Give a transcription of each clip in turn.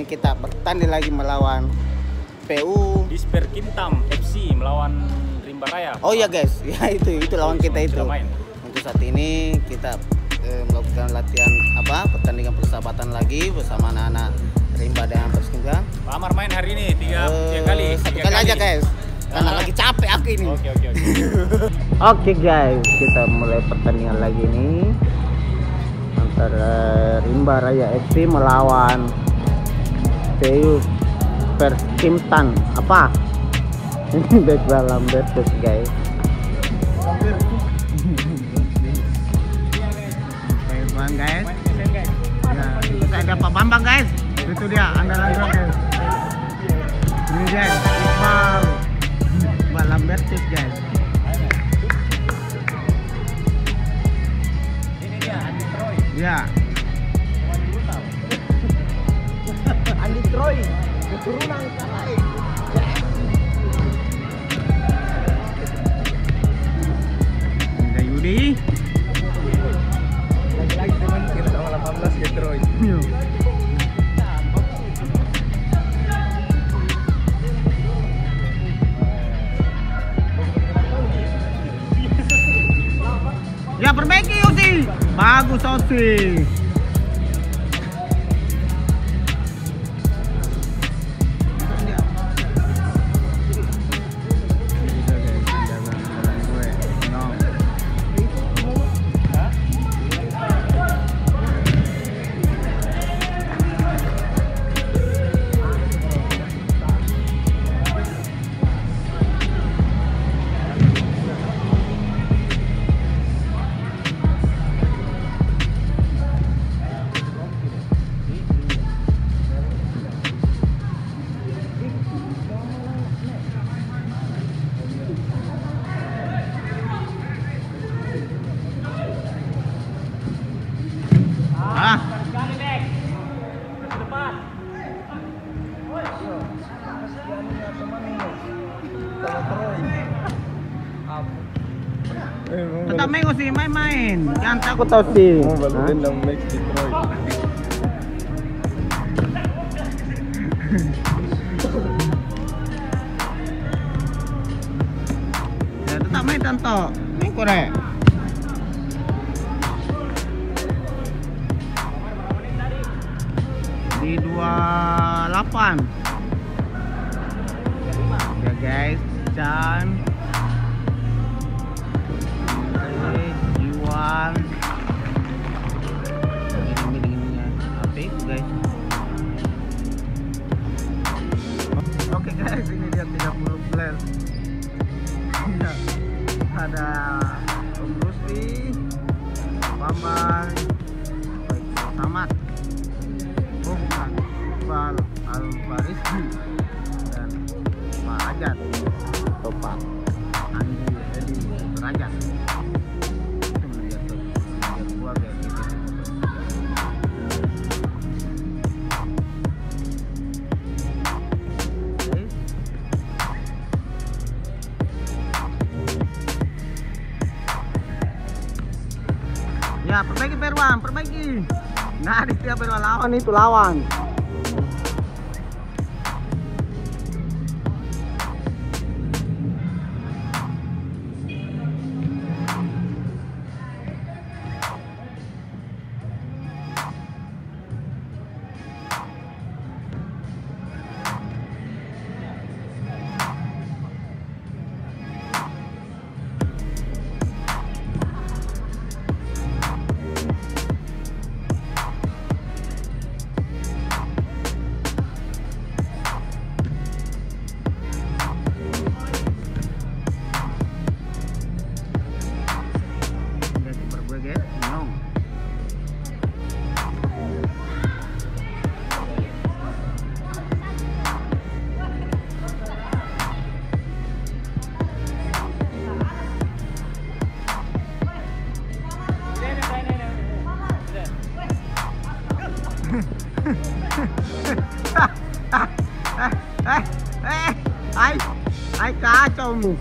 ini kita bertanding lagi melawan PU Disper Kintam FC melawan Rimba Raya. Oh ya guys, ya itu lawan kita itu. Main. Untuk saat ini kita melakukan latihan pertandingan persahabatan lagi bersama anak-anak Rimba dan Persingga. Pak Amar main hari ini tiga kali. Satu kali aja guys, karena lagi capek aku ini. Oke. Oke guys, kita mulai pertandingan lagi nih antara Rimba Raya FC melawan PU Persimtan ini back dalam versus guys. Oke guys, nah, itu ada Pak Bambang guys, itu dia andalan gua guys. Ini guys, Iqbal Lambertus guys. Ini dia Andi Troy. Ya. Andi Troy, keturunan Kalai. Ada Yudi. Lagi-lagi teman kita sama 18 ya Troy. Ya perbaiki Uti. Bagus Uti. Tetap main sih, main-main. Jangan takut tau sih. Balutin ng Max Detroit. Ya, tetap main Tanto. Main korek. Di 28. Ya guys, dan Iwan ini apa itu guys. Oke guys, ini dia 30 player. Ada Om Rusli, Bambang, Samad, Iqbal Al-Barizki dan Pak Ajat atau Pak Andi Edi Rajat. Ya perbaiki Perwan, perbaiki. Nah di setiap Perwan lawan itu lawan. Ai kacau mu.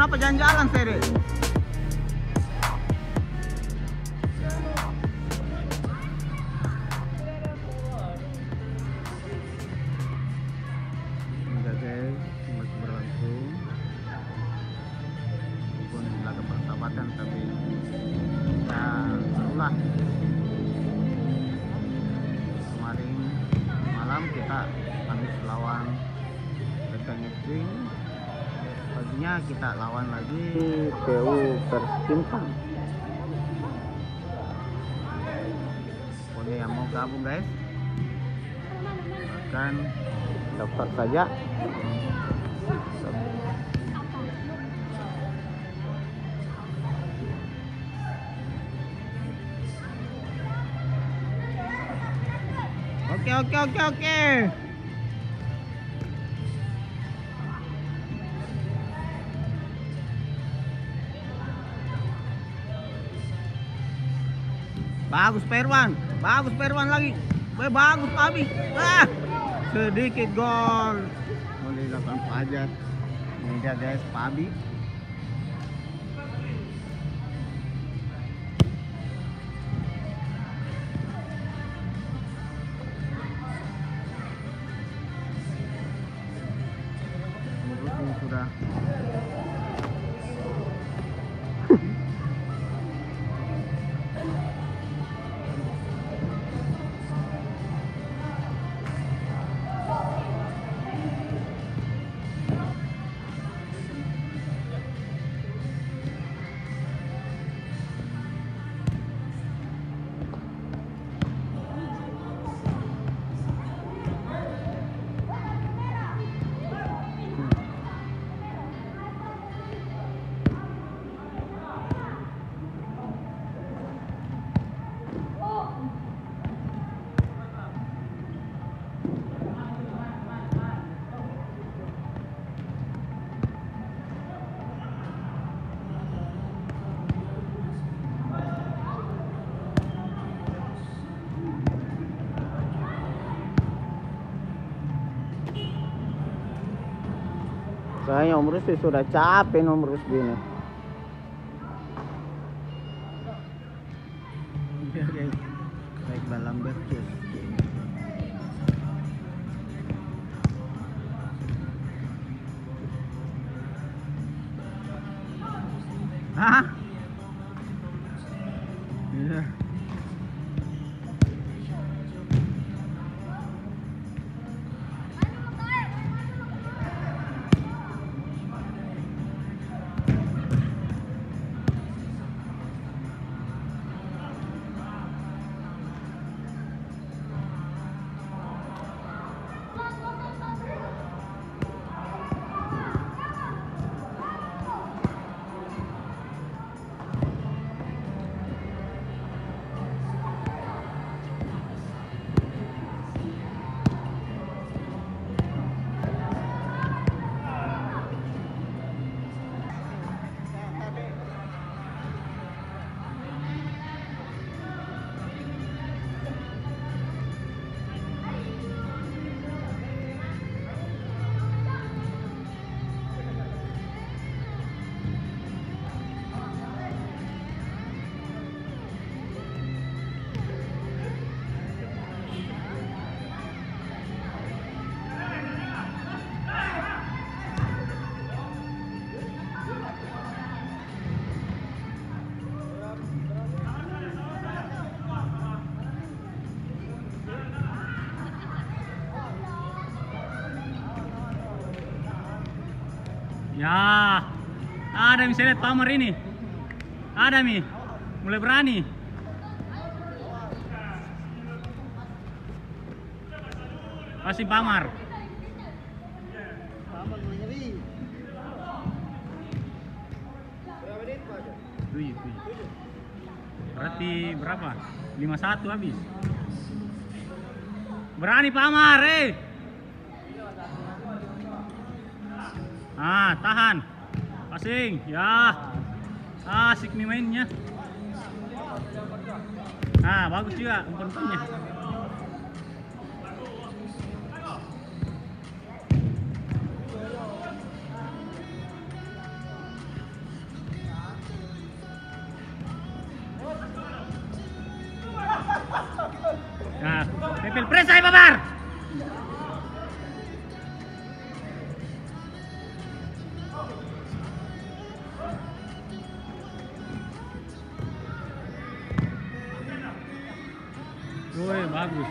apa jalan-jalan Sere? Enggak guys, masih berlangsung. Walaupun laga persahabatan tapi ya serulah. Kemarin malam kita habis lawan Beteng FC. Paginya kita lawan lagi PU Persimpang. Pokoknya yang mau gabung guys, akan daftar saja. Oke. Bagus Perwan lagi. Bagus Abi. Sedikit gol. Boleh dilakukan Fajar. Ini dia guys, Pabi. Ini sudah saya Om Rusdi sudah capek Om Rusdi ini. Ya guys, baik dalam bercus. Hah? Iya. Ya, ada yang saya lihat Pamar ini. Ada Mi, mulai berani. Pasti Pamar. Pamar ngeri. Berapa menit Pak? 7. Berarti berapa? 5-1 habis. Berani Pamar, tahan. Passing. Ya. Asik nih mainnya. Bagus juga umpan-umpannya. Pepel press ay babar. Woi, bagus.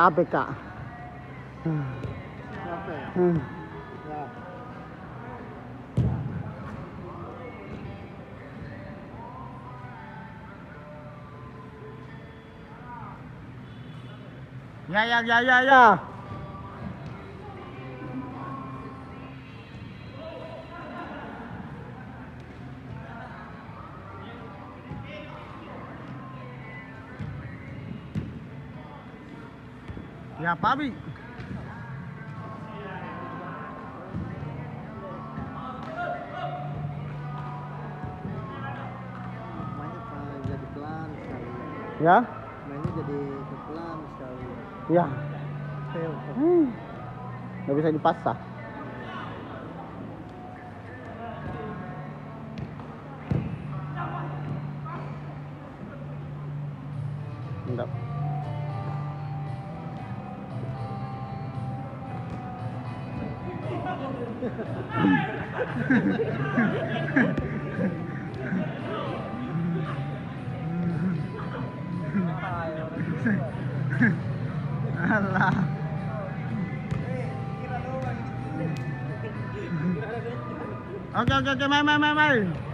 Capek kak. Capek. Ya. Ya. Ya, Pak Abi. Mainnya jadi pelan sekali. Ya? Mainnya jadi pelan sekali. Ya. Fail. Nggak bisa dipasah. Enggak. Alah. Oke, main.